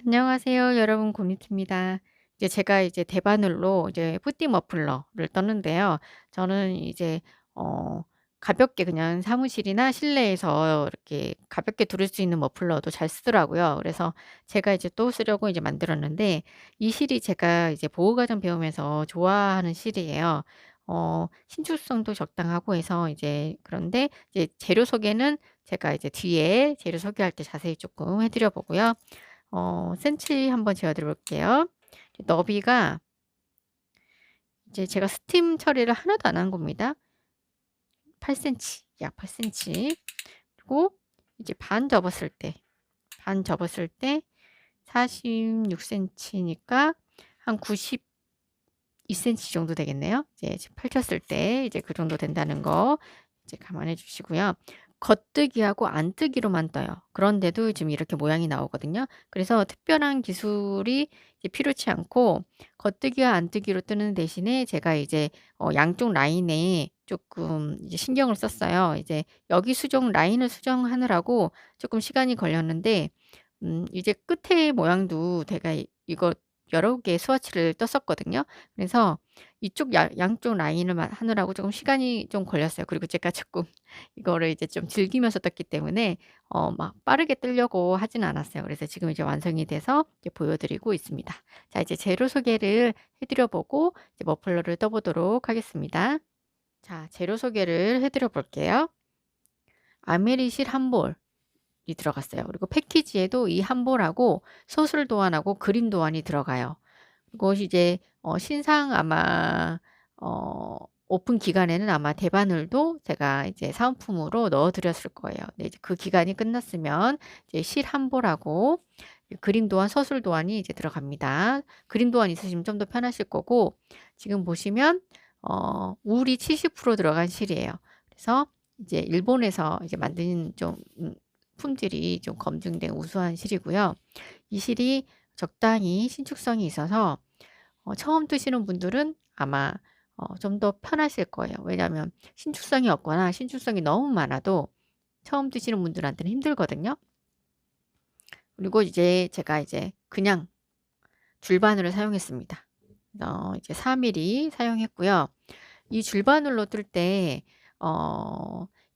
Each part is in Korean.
안녕하세요. 여러분 고니트입니다. 이제 제가 이제 대바늘로 이제 뿌띠 머플러를 떴는데요. 저는 이제 어 가볍게 그냥 사무실이나 실내에서 이렇게 가볍게 두를 수 있는 머플러도 잘 쓰더라고요. 그래서 제가 이제 또 쓰려고 이제 만들었는데 이 실이 제가 이제 보호과정 배우면서 좋아하는 실이에요. 신축성도 적당하고 해서 이제 그런데 이제 재료 소개는 제가 이제 뒤에 재료 소개할 때 자세히 조금 해 드려 보고요. 센치 한번 재어 드려 볼게요. 너비가 이제 제가 스팀 처리를 하나도 안 한 겁니다. 8 센치, 약 8 센치. 그리고 이제 반 접었을 때 46 센치니까 한 92 센치 정도 되겠네요. 이제 지금 펼쳤을 때 이제 그 정도 된다는 거 이제 감안해 주시고요. 겉뜨기하고 안뜨기로만 떠요. 그런데도 지금 이렇게 모양이 나오거든요. 그래서 특별한 기술이 이제 필요치 않고 겉뜨기와 안뜨기로 뜨는 대신에 제가 이제 양쪽 라인에 조금 이제 신경을 썼어요. 이제 여기 라인을 수정하느라고 조금 시간이 걸렸는데 이제 끝에 모양도 제가 이거 여러 개의 스와치를 떴었거든요. 그래서 이쪽 양쪽 라인을 하느라고 조금 시간이 좀 걸렸어요. 그리고 제가 조금 이거를 이제 좀 즐기면서 떴기 때문에 막 빠르게 뜨려고 하지는 않았어요. 그래서 지금 이제 완성이 돼서 이제 보여드리고 있습니다. 자, 이제 재료 소개를 해드려 보고 이제 머플러를 떠보도록 하겠습니다. 자, 재료 소개를 해드려 볼게요. 아메리실 한 볼이 들어갔어요. 그리고 패키지에도 이 한 볼하고 소술 도안하고 그림 도안이 들어가요. 그리고 이제 신상 아마 오픈 기간에는 아마 대바늘도 제가 이제 사은품으로 넣어 드렸을 거예요. 근데 이제 그 기간이 끝났으면 이제 실 한 볼하고 그림 도안, 서술 도안이 이제 들어갑니다. 그림 도안 있으시면 좀 더 편하실 거고 지금 보시면 울이 70% 들어간 실이에요. 그래서 이제 일본에서 이제 만든 좀 품질이 좀 검증된 우수한 실이고요. 이 실이 적당히 신축성이 있어서 처음 뜨시는 분들은 아마 좀 더 편하실 거예요. 왜냐하면 신축성이 없거나 신축성이 너무 많아도 처음 뜨시는 분들한테는 힘들거든요. 그리고 이제 제가 이제 그냥 줄바늘을 사용했습니다. 이제 4mm 사용했고요. 이 줄바늘로 뜰 때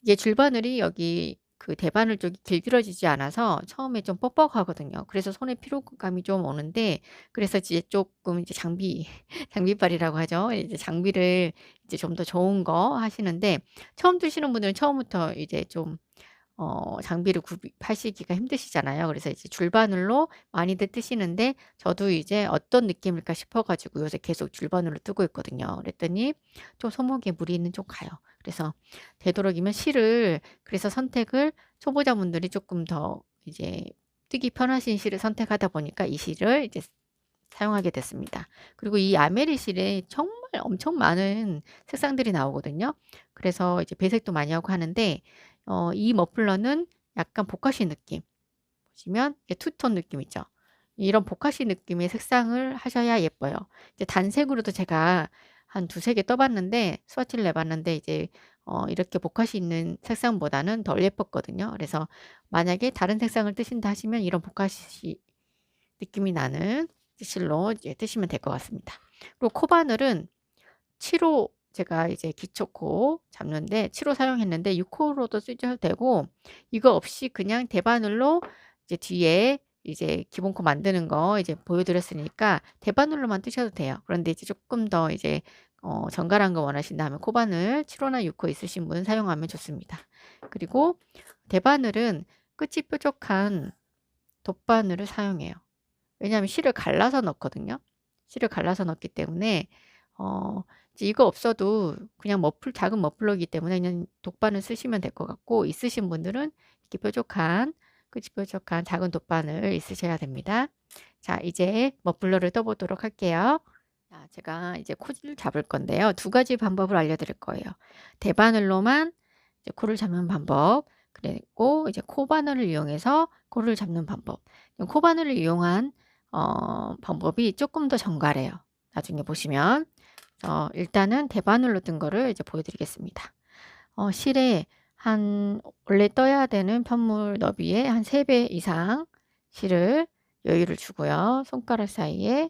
이게 줄바늘이 여기 그 대바늘 쪽이 길들어지지 않아서 처음에 좀 뻑뻑하거든요. 그래서 손에 피로감이 좀 오는데 그래서 이제 조금 이제 장비빨이라고 하죠. 이제 장비를 이제 좀 더 좋은 거 하시는데 처음 드시는 분들은 처음부터 이제 좀 장비를 구입하시기가 힘드시잖아요. 그래서 이제 줄바늘로 많이들 뜨시는데 저도 이제 어떤 느낌일까 싶어 가지고 요새 계속 줄바늘로 뜨고 있거든요. 그랬더니 좀 손목에 무리는 좀 가요. 그래서 되도록이면 실을 그래서 선택을 초보자분들이 조금 더 이제 뜨기 편하신 실을 선택하다 보니까 이 실을 이제 사용하게 됐습니다. 그리고 이 아메리 실에 정말 엄청 많은 색상들이 나오거든요. 그래서 이제 배색도 많이 하고 하는데 이 머플러는 약간 보카시 느낌. 보시면 이게 투톤 느낌 있죠. 이런 보카시 느낌의 색상을 하셔야 예뻐요. 이제 단색으로도 제가 한 두세 개 떠봤는데 스와치를 내봤는데 이제 이렇게 보카시 있는 색상보다는 덜 예뻤거든요. 그래서 만약에 다른 색상을 뜨신다 하시면 이런 보카시 느낌이 나는 실로 이제 뜨시면 될 것 같습니다. 그리고 코바늘은 7호 제가 이제 기초코 잡는데 7호 사용했는데 6호로도 쓰셔도 되고 이거 없이 그냥 대바늘로 이제 뒤에 이제 기본 코 만드는 거 이제 보여드렸으니까 대바늘로만 뜨셔도 돼요. 그런데 이제 조금 더 이제 정갈한 거 원하신다면 코바늘 7호나 6호 있으신 분 사용하면 좋습니다. 그리고 대바늘은 끝이 뾰족한 돗바늘을 사용해요. 왜냐하면 실을 갈라서 넣거든요. 실을 갈라서 넣기 때문에 이제 이거 없어도 그냥 작은 머플러이기 때문에 그냥 돗바늘 쓰시면 될 것 같고 있으신 분들은 이렇게 끝이 뾰족한 작은 돗바늘 있으셔야 됩니다. 자, 이제 머플러를 떠보도록 할게요. 자, 제가 이제 코를 잡을 건데요. 두 가지 방법을 알려드릴 거예요. 대바늘로만 이제 코를 잡는 방법, 그리고 이제 코바늘을 이용해서 코를 잡는 방법. 코바늘을 이용한 방법이 조금 더 정갈해요. 나중에 보시면. 일단은 대바늘로 뜬 거를 이제 보여드리겠습니다. 실에 원래 떠야 되는 편물 너비의 한 3배 이상 실을 여유를 주고요. 손가락 사이에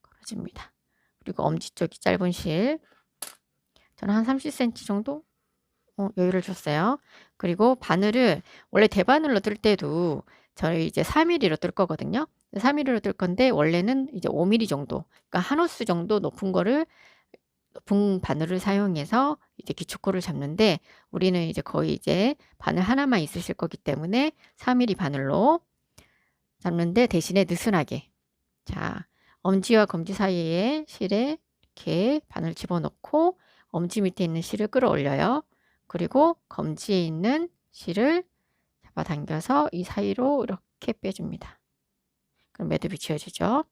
걸어줍니다. 그리고 엄지 쪽이 짧은 실 저는 한 30cm 정도 여유를 줬어요. 그리고 바늘을 원래 대바늘로 뜰 때도 저희 이제 4mm로 뜰 거거든요. 4mm로 뜰 건데 원래는 이제 5mm 정도, 그러니까 한 호스 정도 높은 바늘을 사용해서 이제 기초코를 잡는데 우리는 이제 거의 이제 바늘 하나만 있으실 거기 때문에 4mm 바늘로 잡는데 대신에 느슨하게 자 엄지와 검지 사이에 실에 이렇게 바늘 집어넣고 엄지 밑에 있는 실을 끌어올려요. 그리고 검지에 있는 실을 잡아당겨서 이 사이로 이렇게 빼줍니다. 그럼 매듭이 지어지죠.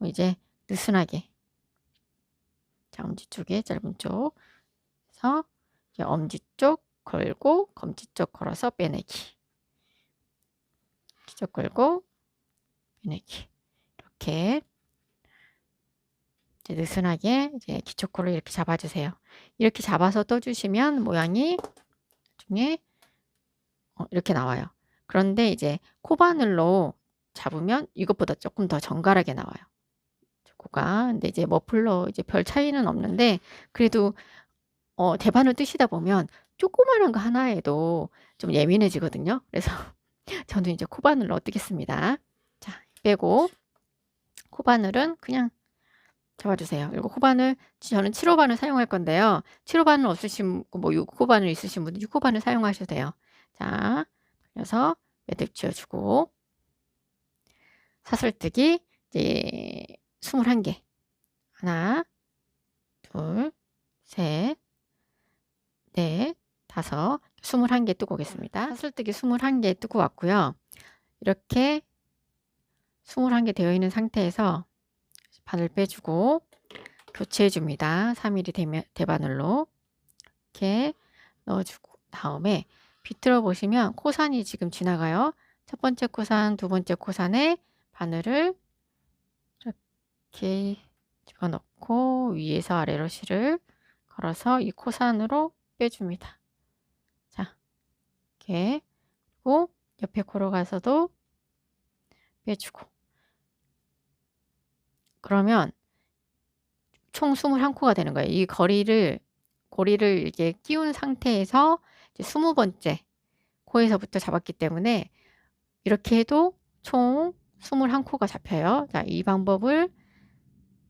이제 느슨하게 자 엄지 쪽에 짧은 쪽에서 엄지 쪽 걸고 검지 쪽 걸어서 빼내기. 쪽 걸고 빼내기. 이렇게 이제 느슨하게 이제 기초코를 이렇게 잡아주세요. 이렇게 잡아서 떠주시면 모양이 나중에 이렇게 나와요. 그런데 이제 코바늘로 잡으면 이것보다 조금 더 정갈하게 나와요. 코가. 근데 이제 머플러 이제 별 차이는 없는데 그래도 대바늘 뜨시다 보면 조그마한 거 하나에도 좀 예민해지거든요. 그래서 저는 이제 코바늘로 뜨겠습니다. 자, 빼고 코바늘은 그냥 잡아주세요. 그리고 코바늘 저는 7호바늘 사용할 건데요. 7호바늘 없으신 뭐 6호바늘 있으신 분들 6호바늘 사용하셔도 돼요. 자, 돌려서 매듭 지어주고 사슬뜨기 이제 21개 하나 둘 셋 넷 다섯 21개 뜨고 오겠습니다. 사슬뜨기 21개 뜨고 왔고요. 이렇게 21개 되어 있는 상태에서 바늘 빼주고 교체해 줍니다. 3mm 대바늘로 이렇게 넣어주고 다음에 비틀어 보시면 코산이 지금 지나가요. 첫 번째 코산, 두 번째 코산에 바늘을 이렇게 집어넣고 위에서 아래로 실을 걸어서 이 코산으로 빼줍니다. 자, 이렇게 그리고 옆에 코로 가서도 빼주고 그러면 총 21코가 되는 거예요. 이 고리를 이렇게 끼운 상태에서 이제 20번째 코에서부터 잡았기 때문에 이렇게 해도 총 21코가 잡혀요. 자, 이 방법을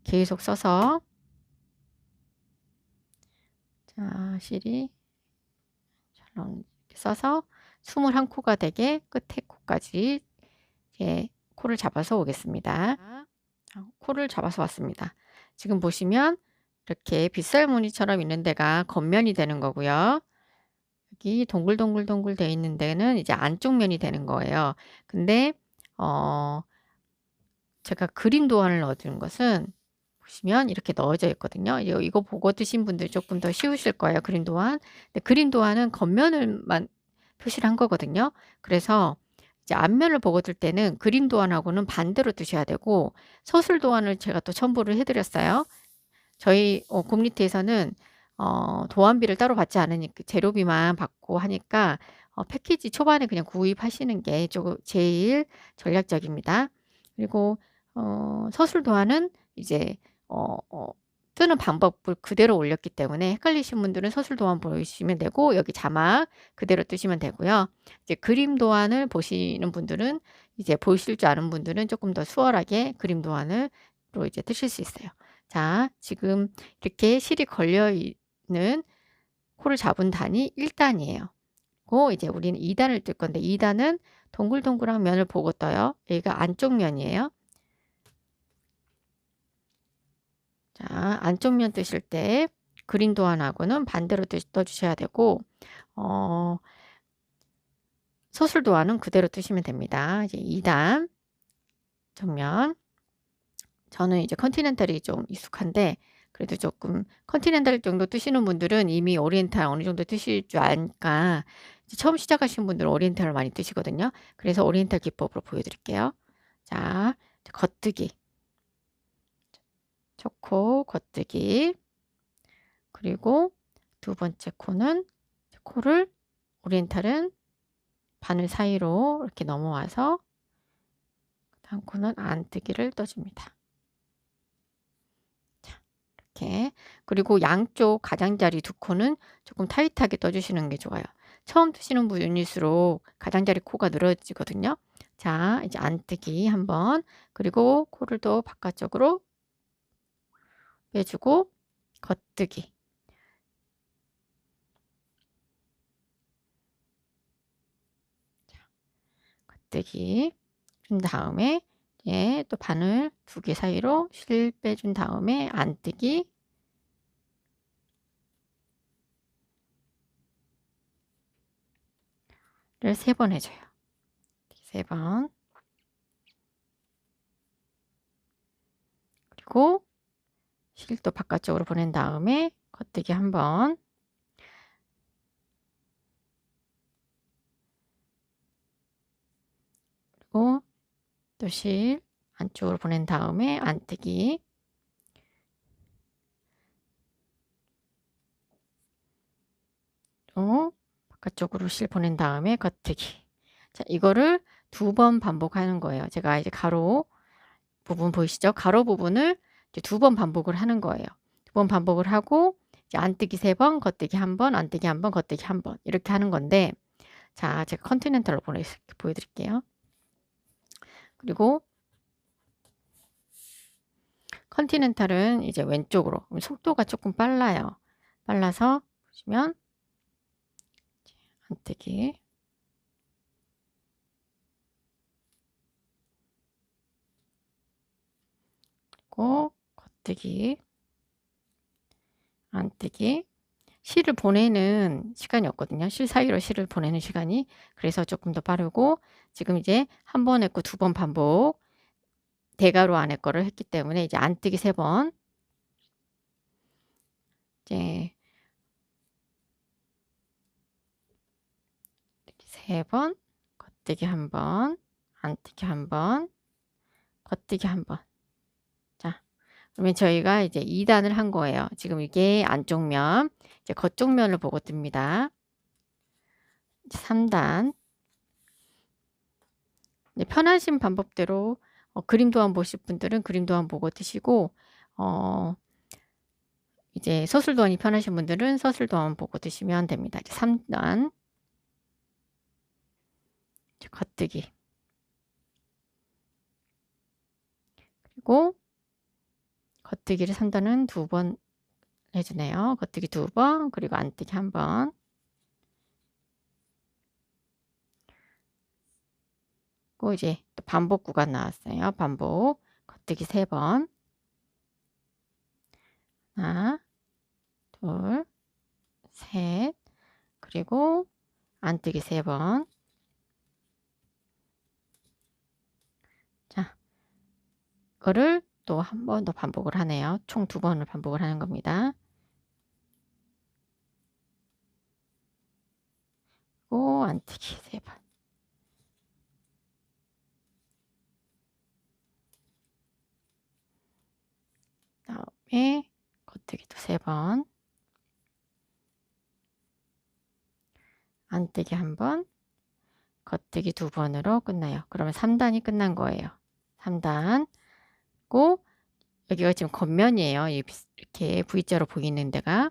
계속 써서 자, 실이 이렇게 써서 21코가 되게 끝에 코까지 이제 코를 잡아서 오겠습니다. 코를 잡아서 왔습니다. 지금 보시면 이렇게 빗살무늬처럼 있는 데가 겉면이 되는 거고요. 여기 동글동글 돼 있는 데는 이제 안쪽 면이 되는 거예요. 근데 제가 그림 도안을 넣어준 것은 보시면 이렇게 넣어져 있거든요. 이거 보고 뜨신 분들 조금 더 쉬우실 거예요. 그림 도안. 근데 그림 도안은 겉면을만 표시를 한 거거든요. 그래서 이제 앞면을 보고 뜰 때는 그림 도안하고는 반대로 뜨셔야 되고 서술 도안을 제가 또 첨부를 해드렸어요. 저희 곰니트에서는 도안비를 따로 받지 않으니까 재료비만 받고 하니까 패키지 초반에 그냥 구입하시는 게 조금 제일 전략적입니다. 그리고 서술 도안은 이제 뜨는 방법을 그대로 올렸기 때문에 헷갈리신 분들은 서술 도안 보시면 되고 여기 자막 그대로 뜨시면 되고요. 이제 그림 도안을 보시는 분들은 이제 보실 줄 아는 분들은 조금 더 수월하게 그림 도안으로 이제 뜨실 수 있어요. 자, 지금 이렇게 실이 걸려 있는 코를 잡은 단이 1단이에요. 고 이제 우리는 2단을 뜰 건데 2단은 동글동글한 면을 보고 떠요. 여기가 안쪽 면이에요. 자, 안쪽 면 뜨실 때 그림 도안하고는 반대로 떠주셔야 되고 서술 도안은 그대로 뜨시면 됩니다. 이제 2단 정면 저는 이제 컨티넨탈이 좀 익숙한데 그래도 조금 컨티넨탈 정도 뜨시는 분들은 이미 오리엔탈 어느 정도 뜨실 줄 아니까 처음 시작하시는 분들은 오리엔탈을 많이 뜨시거든요. 그래서 오리엔탈 기법으로 보여드릴게요. 자, 겉뜨기 첫 코 겉뜨기 그리고 두 번째 코는 코를 오리엔탈은 바늘 사이로 이렇게 넘어와서 다음 코는 안뜨기를 떠줍니다. 자, 이렇게. 그리고 양쪽 가장자리 두 코는 조금 타이트하게 떠주시는 게 좋아요. 처음 트시는 분일수록 가장자리 코가 늘어지거든요. 자, 이제 안뜨기 한번, 그리고 코를 또 바깥쪽으로 빼주고 겉뜨기. 겉뜨기 준 다음에 또 바늘 두 개 사이로 실 빼준 다음에 안뜨기. 를 3번 해줘요. 3번. 그리고 실도 바깥쪽으로 보낸 다음에 겉뜨기 한번. 그리고 또 실 안쪽으로 보낸 다음에 안뜨기. 또 바깥쪽으로 실 보낸 다음에 겉뜨기. 자, 이거를 2번 반복하는 거예요. 제가 이제 가로 부분 보이시죠? 가로 부분을 이제 2번 반복을 하는 거예요. 2번 반복을 하고 이제 안뜨기 3번, 겉뜨기 1번, 안뜨기 1번, 겉뜨기 1번 이렇게 하는 건데, 자, 제가 컨티넨탈로 보여드릴게요. 그리고 컨티넨탈은 이제 왼쪽으로 속도가 조금 빨라요. 빨라서 보시면 안뜨기, 그리고 겉뜨기, 안뜨기. 실을 보내는 시간이 없거든요. 실 사이로 실을 보내는 시간이. 그래서 조금 더 빠르고, 지금 이제 한 번 했고 2번 반복, 대가로 안에 거를 했기 때문에 이제 안뜨기 3번, 이제 3번, 겉뜨기 1번, 안뜨기 1번, 겉뜨기 1번. 자, 그러면 저희가 이제 2단을 한 거예요. 지금 이게 안쪽 면, 이제 겉쪽 면을 보고 뜹니다. 3단. 편하신 방법대로 그림 도안 보실 분들은 그림 도안 보고 뜨시고, 이제 서술 도안이 편하신 분들은 서술 도안 보고 뜨시면 됩니다. 이제 3단. 겉뜨기. 그리고 겉뜨기를 3단은 2번 해주네요. 겉뜨기 2번, 그리고 안뜨기 1번. 그리고 이제 또 반복 구간 나왔어요. 반복. 겉뜨기 3번. 하나, 둘, 셋. 그리고 안뜨기 3번. 자, 이거를 또 한 번 더 반복을 하네요. 총 2번을 반복을 하는 겁니다. 그리고 안뜨기 3번. 다음에 겉뜨기도 3번. 안뜨기 1번. 겉뜨기 2번으로 끝나요. 그러면 3단이 끝난 거예요. 3단. 고 여기가 지금 겉면이에요. 이렇게 V자로 보이는 데가.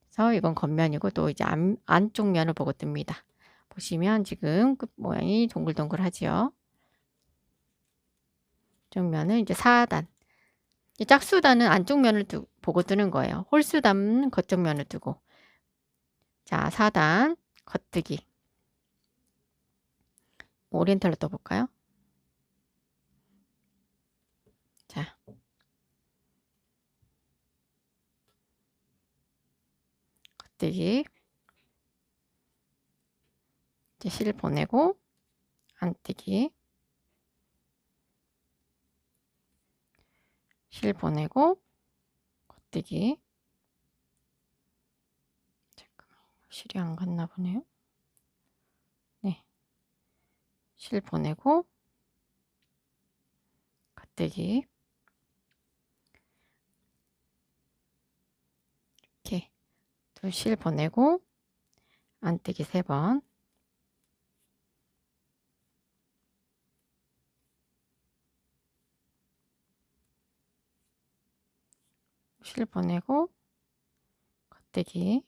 그래서 이건 겉면이고, 또 이제 안쪽 면을 보고 뜹니다. 보시면 지금 끝 모양이 동글동글하지요. 안쪽 면은 이제 4단. 짝수단은 안쪽 면을 보고 뜨는 거예요. 홀수단은 겉쪽 면을 뜨고. 자, 4단 겉뜨기. 오리엔탈로 떠볼까요? 자, 겉뜨기. 이제 실 보내고 안뜨기. 실 보내고 겉뜨기. 잠깐만, 실이 안 갔나 보네요. 네, 실 보내고 겉뜨기. 이렇게 또 실 보내고 안뜨기 3번. 실 보내고 겉뜨기,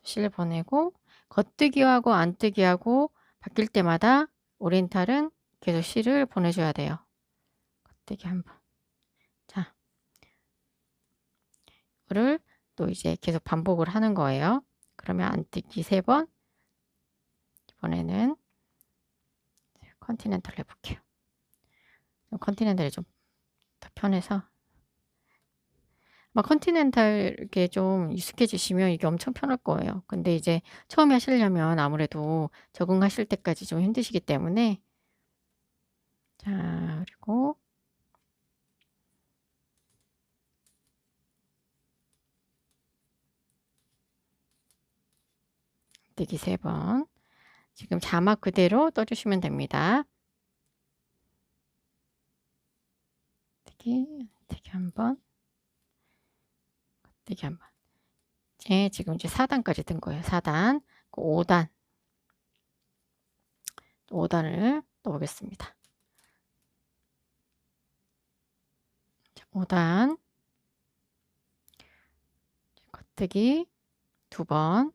실 보내고 겉뜨기하고 안뜨기하고 바뀔 때마다 오리엔탈은 계속 실을 보내줘야 돼요. 겉뜨기 한 번. 자, 이거를 또 이제 계속 반복을 하는 거예요. 그러면 안뜨기 3번. 이번에는 컨티넨탈 해볼게요. 컨티넨탈이 좀 더 편해서. 막 컨티넨탈 이렇게 좀 익숙해지시면 이게 엄청 편할 거예요. 근데 이제 처음에 하시려면 아무래도 적응하실 때까지 좀 힘드시기 때문에. 자, 그리고 뜨기 3번. 지금 자막 그대로 떠주시면 됩니다. 뜨기, 뜨기 한 번, 뜨기 한 번. 지금 이제 4단까지 뜬 거예요. 4단, 5단, 5단을 떠보겠습니다. 5단, 겉뜨기 2번,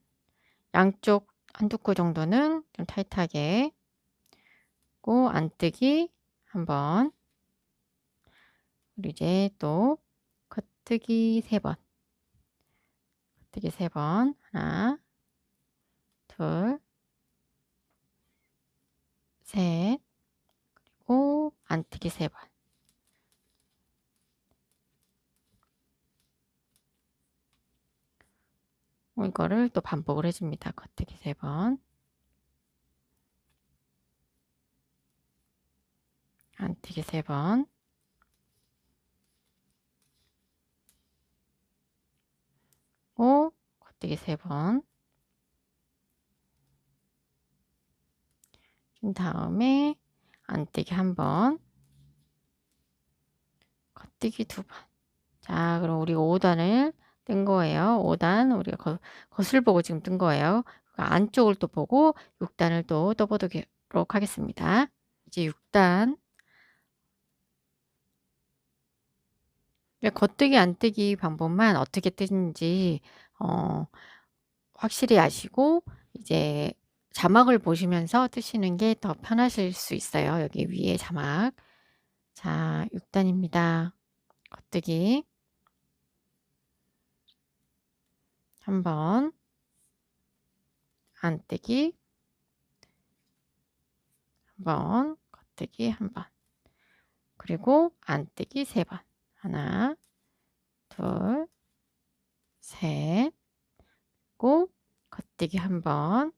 양쪽 한두 코 정도는 좀 타이트하게, 고 안뜨기 한 번, 그리고 이제 또 겉뜨기 3번, 겉뜨기 3번, 하나, 둘, 셋, 그리고 안뜨기 3번. 이거를 또 반복을 해줍니다. 겉뜨기 3번, 안뜨기 3번, 겉뜨기 3번, 그 다음에 안뜨기 1번, 겉뜨기 2번. 자, 그럼 우리가 5단을 뜬 거예요. 5단 우리가 겉을 보고 지금 뜬 거예요. 안쪽을 또 보고 6단을 또 떠보도록 하겠습니다. 이제 6단. 겉뜨기 안뜨기 방법만 어떻게 뜨는지 확실히 아시고 이제 자막을 보시면서 뜨시는 게 더 편하실 수 있어요. 여기 위에 자막. 자, 6단입니다. 겉뜨기 한 번, 안뜨기 한 번, 겉뜨기 한 번, 그리고 안뜨기 3번. 하나, 둘, 셋, 고 겉뜨기 한 번,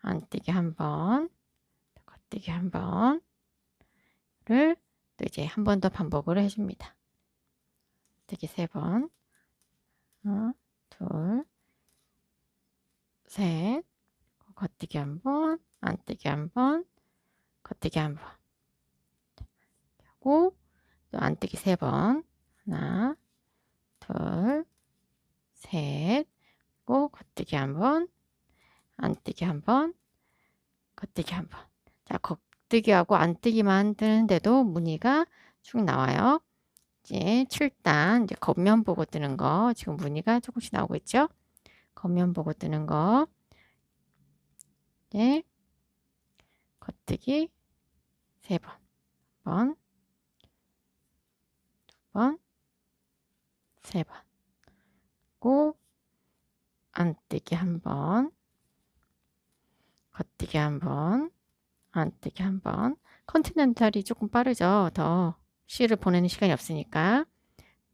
안뜨기 한 번, 겉뜨기 한 번을 또 이제 한 번 더 반복을 해줍니다. 겉뜨기 3번, 하나, 둘, 셋, 겉뜨기 한 번, 안뜨기 한 번, 겉뜨기 한 번, 하고 또 안뜨기 3번, 하나, 둘, 셋, 고 겉뜨기 한 번, 안뜨기 한 번, 겉뜨기 한 번. 자, 겉뜨기하고 안뜨기만 뜨는데도 무늬가 쭉 나와요. 이제 7단, 이제 겉면 보고 뜨는 거, 지금 무늬가 조금씩 나오고 있죠? 겉면 보고 뜨는 거. 이제 겉뜨기 3번. 번, 2번, 3번. 고 안뜨기 한 번, 겉뜨기 한 번, 안뜨기 한 번. 컨티넨탈이 조금 빠르죠. 더 실을 보내는 시간이 없으니까.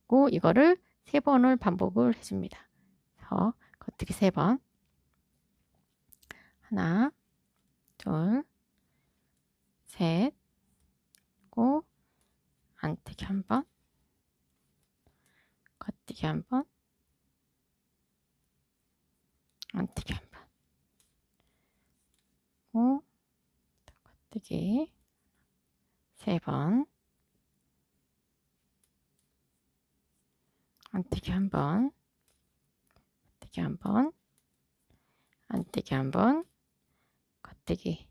고 이거를 3번을 반복을 해줍니다. 겉뜨기 3번. 하나, 둘, 셋, 고 안뜨기 한 번, 겉뜨기 한 번, 안뜨기 한 번, 고 겉뜨기 3번, 안뜨기 한 번, 겉뜨기 한 번, 안뜨기 한 번, 겉뜨기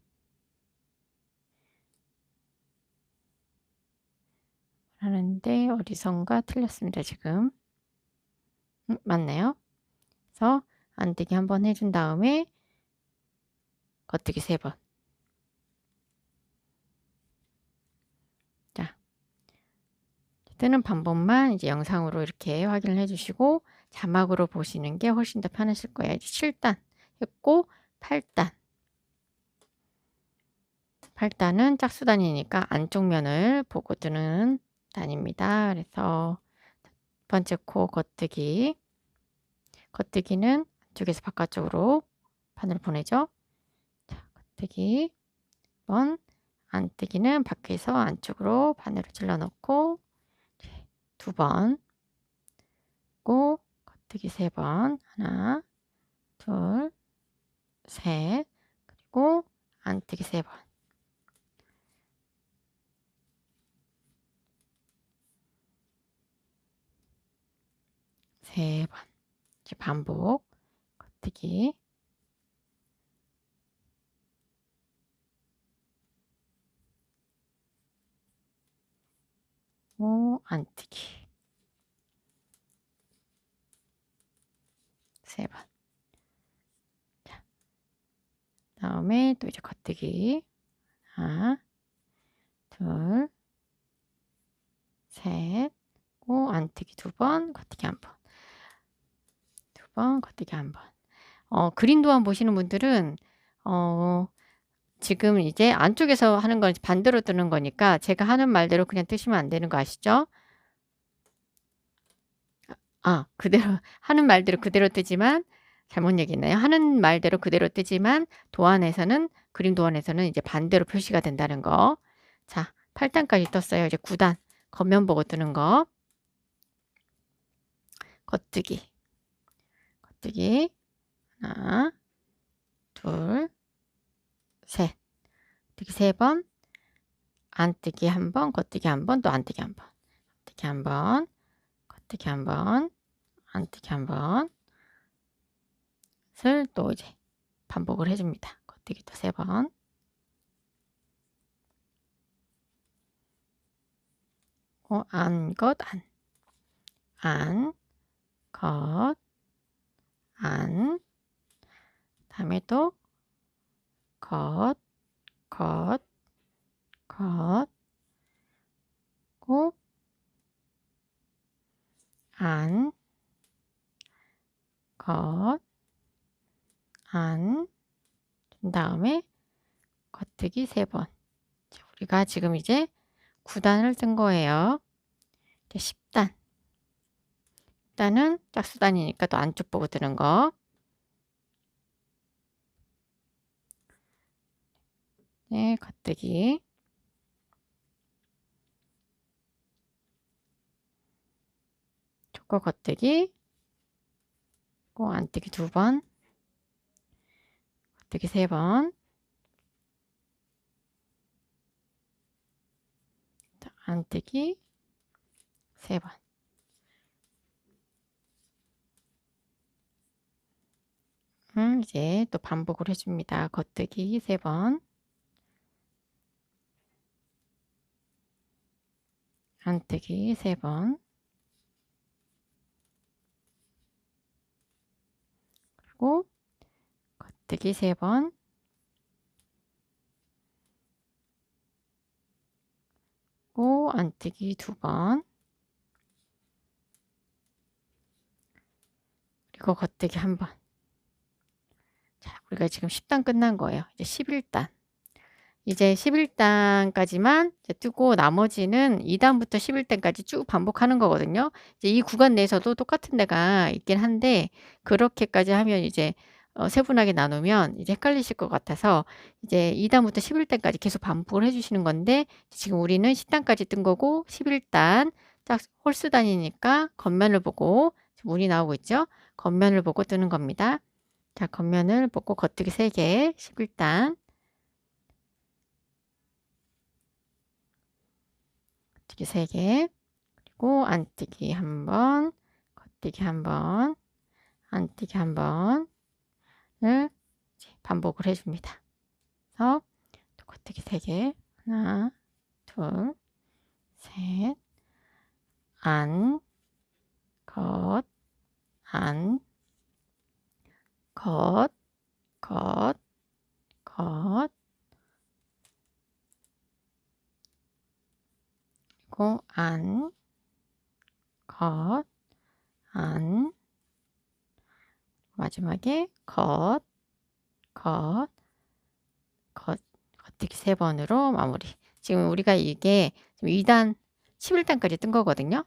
하는 근데 어디선가 틀렸습니다, 지금. 맞네요. 그래서 안뜨기 한번 해준 다음에 겉뜨기 3번. 자, 뜨는 방법만 이제 영상으로 이렇게 확인을 해주시고 자막으로 보시는 게 훨씬 더 편하실 거예요. 이제 7단 했고 8단. 8단은 짝수단이니까 안쪽 면을 보고 뜨는 단입니다. 그래서 첫 번째 코 겉뜨기. 겉뜨기는 안쪽에서 바깥쪽으로 바늘을 보내죠. 자, 겉뜨기 1번, 안뜨기는 밖에서 안쪽으로 바늘을 찔러 넣고 2번, 고 겉뜨기 3번, 하나, 둘, 셋, 그리고 안뜨기 3번. 세 번. 이제 반복. 겉뜨기. 안뜨기. 3번. 자, 다음에 또 이제 겉뜨기. 하나, 둘, 셋, 안뜨기 2번, 겉뜨기 1번. 2번, 겉뜨기 1번. 그림 도안 보시는 분들은 지금 이제 안쪽에서 하는 건 반대로 뜨는 거니까 제가 하는 말대로 그냥 뜨시면 안 되는 거 아시죠? 그대로 하는 말대로 그대로 뜨지만 잘못 얘기했나요? 하는 말대로 그대로 뜨지만 도안에서는 그림 도안에서는 이제 반대로 표시가 된다는 거. 자, 8단까지 떴어요. 이제 9단 겉면 보고 뜨는 거. 겉뜨기. 겉뜨기. 하나, 둘, 셋. 겉뜨기 3번. 안뜨기 1번, 겉뜨기 1번, 또 안뜨기 1번. 겉뜨기 1번, 겉뜨기 1번, 안뜨기 1번. 을 또 이제 반복을 해줍니다. 겉뜨기 또 3번. 안, 겉, 안. 안, 겉, 안. 다음에 또 겉, 겉, 겉, 고, 안, 겉, 안. 그 다음에 겉뜨기 3번. 자, 우리가 지금 이제 9단을 뜬 거예요. 이제 10단. 10단은 짝수단이니까 또 안쪽 보고 뜨는 거. 네, 겉뜨기. 초코 겉뜨기. 안뜨기 2번. 겉뜨기 3번. 안뜨기 3번. 이제 또 반복을 해줍니다. 겉뜨기 3번. 안뜨기 3번. 그리고 겉뜨기 3번. 안뜨기 2번. 그리고 겉뜨기 1번. 자, 우리가 지금 10단 끝난 거예요. 이제 11단. 이제 11단까지만 뜨고 나머지는 2단부터 11단까지 쭉 반복하는 거거든요. 이제 이 구간 내에서도 똑같은 데가 있긴 한데 그렇게까지 하면 이제 세분하게 나누면 이제 헷갈리실 것 같아서 이제 2단부터 11단까지 계속 반복을 해주시는 건데 지금 우리는 10단까지 뜬 거고 11단 짝 홀수단이니까 겉면을 보고 문이 나오고 있죠. 겉면을 보고 뜨는 겁니다. 자, 겉면을 보고 겉뜨기 3개 11단 겉뜨기 3개 그리고 안뜨기 1번 겉뜨기 1번 안뜨기 1번을 반복을 해줍니다. 그래서 또 겉뜨기 3개 하나 둘 셋 안, 것, 안, 것, 것, 것, 그리고 안, 것, 안, 마지막에 것, 것, 겉, 겉뜨기 3번으로 마무리. 지금 우리가 이게 지금 2단 11단까지 뜬 거거든요.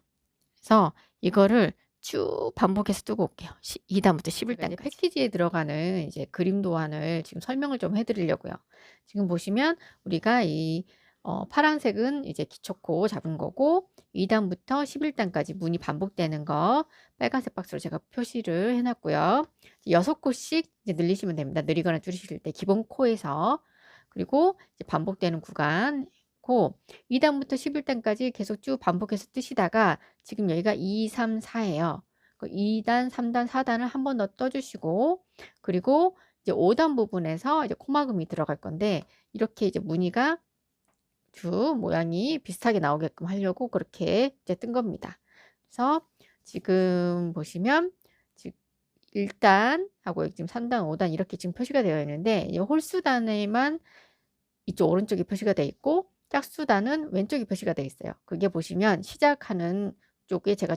그래서 이거를 쭉 반복해서 뜨고 올게요. 2단부터 11단까지. 패키지에 들어가는 이제 그림 도안을 지금 설명을 좀 해드리려고요. 지금 보시면 우리가 이 파란색은 이제 기초코 잡은 거고 2단부터 11단까지 문이 반복되는 거 빨간색 박스로 제가 표시를 해놨고요. 6코씩 이제 늘리시면 됩니다. 느리거나 줄이실 때 기본 코에서 그리고 이제 반복되는 구간 고 2단부터 11단까지 계속 쭉 반복해서 뜨시다가 지금 여기가 2, 3, 4예요. 2단, 3단, 4단을 한 번 더 떠주시고 그리고 이제 5단 부분에서 이제 코막음이 들어갈 건데 이렇게 이제 무늬가 쭉 모양이 비슷하게 나오게끔 하려고 그렇게 이제 뜬 겁니다. 그래서 지금 보시면 지금 1단 하고 지금 3단, 5단 이렇게 지금 표시가 되어 있는데 이 홀수단에만 이쪽 오른쪽이 표시가 되어 있고 짝수단은 왼쪽이 표시가 되어 있어요. 그게 보시면 시작하는 쪽에 제가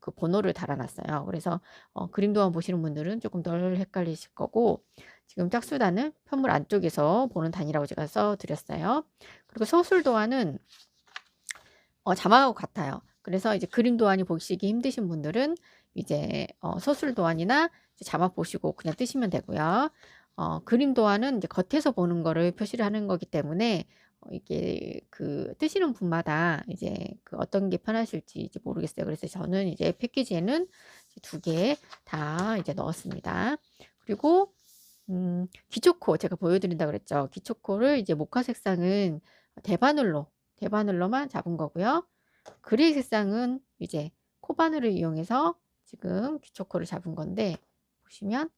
그 번호를 달아놨어요. 그래서 그림 도안 보시는 분들은 조금 덜 헷갈리실 거고 지금 짝수단은 편물 안쪽에서 보는 단위라고 제가 써드렸어요. 그리고 서술 도안은 자막하고 같아요. 그래서 이제 그림 도안이 보시기 힘드신 분들은 이제 서술 도안이나 자막 보시고 그냥 뜨시면 되고요. 그림 도안은 이제 겉에서 보는 거를 표시를 하는 거기 때문에 이게 그 뜨시는 분마다 이제 그 어떤 게 편하실지 이제 모르겠어요. 그래서 저는 이제 패키지에는 2개 다 이제 넣었습니다. 그리고 기초코 제가 보여드린다 그랬죠. 기초코를 이제 모카 색상은 대바늘로만 잡은 거고요. 그레이 색상은 이제 코바늘을 이용해서 지금 기초코를 잡은 건데 보시면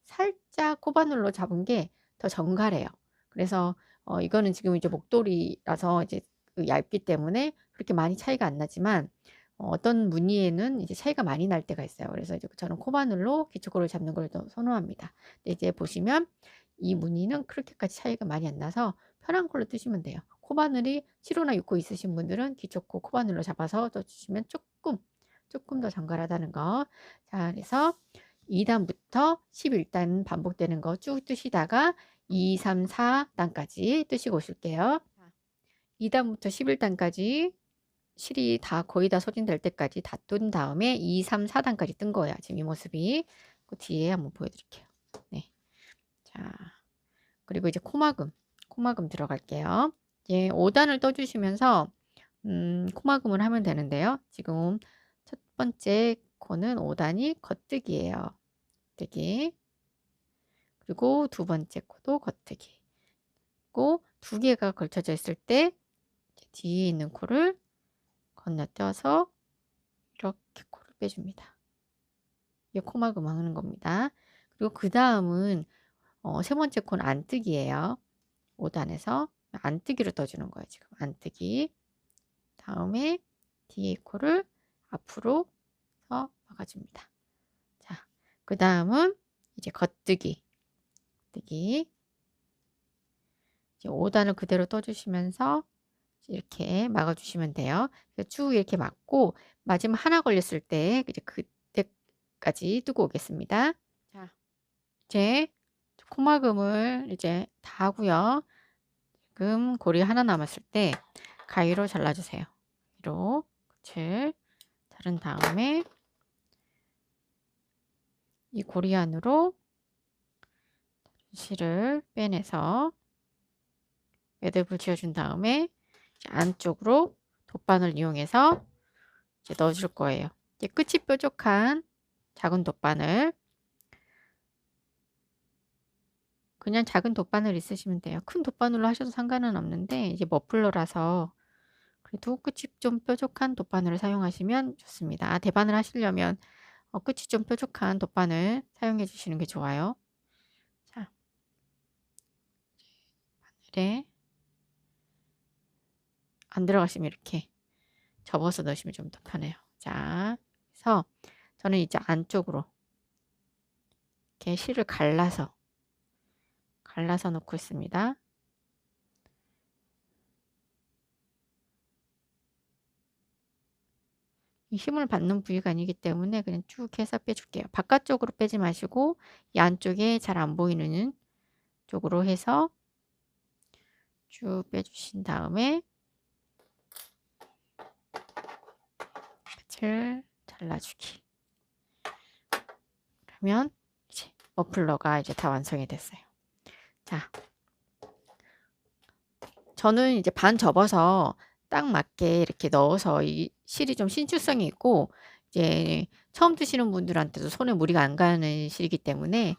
살짝 코바늘로 잡은 게 더 정갈해요. 그래서 이거는 지금 이제 목도리라서 이제 그 얇기 때문에 그렇게 많이 차이가 안 나지만 어떤 무늬에는 이제 차이가 많이 날 때가 있어요. 그래서 이제 저는 코바늘로 기초코를 잡는 걸 더 선호합니다. 근데 이제 보시면 이 무늬는 그렇게까지 차이가 많이 안 나서 편한 걸로 뜨시면 돼요. 코바늘이 7호나 6호 있으신 분들은 기초코 코바늘로 잡아서 떠주시면 조금 더 정갈하다는 거. 자, 그래서 2단부터 11단 반복되는 거 쭉 뜨시다가 2, 3, 4단까지 뜨시고 오실게요. 2단부터 11단까지 실이 다 거의 다 소진될 때까지 다 뜬 다음에 2, 3, 4단까지 뜬 거예요. 지금 이 모습이. 그 뒤에 한번 보여드릴게요. 네. 자, 그리고 이제 코막음 들어갈게요. 이제 5단을 떠주시면서 코막음을 하면 되는데요. 지금 첫 번째 코는 5단이 겉뜨기예요. 겉뜨기. 그리고 두 번째 코도 겉뜨기. 그리고 2개가 걸쳐져 있을 때 뒤에 있는 코를 건너뛰어서 이렇게 코를 빼줍니다. 이게 코막음 하는 겁니다. 그리고 그 다음은 세 번째 코는 안뜨기예요. 5단에서 안뜨기로 떠주는 거예요. 지금 안뜨기. 다음에 뒤에 코를 앞으로 막아줍니다. 자, 그 다음은 이제 겉뜨기. 뜨기. 이제 5단을 그대로 떠주시면서 이렇게 막아주시면 돼요. 쭉 이렇게 막고 마지막 하나 걸렸을 때 이제 그때까지 뜨고 오겠습니다. 자, 이제 코막음을 이제 다 하고요. 지금 고리 하나 남았을 때 가위로 잘라주세요. 가위로 끝을 자른 다음에 이 고리 안으로 실을 빼내서 매듭을 지어준 다음에 안쪽으로 돗바늘 이용해서 이제 넣어줄 거예요. 이제 끝이 뾰족한 작은 돗바늘, 그냥 작은 돗바늘 있으시면 돼요. 큰 돗바늘로 하셔도 상관은 없는데 이제 머플러라서 그래도 끝이 좀 뾰족한 돗바늘을 사용하시면 좋습니다. 대바늘 하시려면 끝이 좀 뾰족한 돗바늘 사용해 주시는 게 좋아요. 자, 바늘에 안 들어가시면 이렇게 접어서 넣으시면 좀 더 편해요. 자, 그래서 저는 이제 안쪽으로 이렇게 실을 갈라서 놓고 있습니다. 이 힘을 받는 부위가 아니기 때문에 그냥 쭉 해서 빼줄게요. 바깥쪽으로 빼지 마시고 이 안쪽에 잘 안 보이는 쪽으로 해서 쭉 빼주신 다음에 끝을 잘라주기. 그러면 이제 머플러가 이제 다 완성이 됐어요. 자, 저는 이제 반 접어서 딱 맞게 이렇게 넣어서 이 실이 좀 신축성이 있고 이제 처음 드시는 분들한테도 손에 무리가 안 가는 실이기 때문에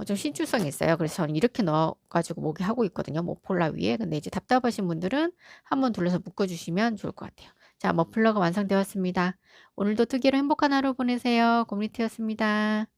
좀 신축성이 있어요. 그래서 저는 이렇게 넣어 가지고 목에 하고 있거든요. 목폴라 위에. 근데 이제 답답하신 분들은 한번 둘러서 묶어 주시면 좋을 것 같아요. 자, 머플러가 완성되었습니다. 오늘도 특기로 행복한 하루 보내세요. 고민이었습니다.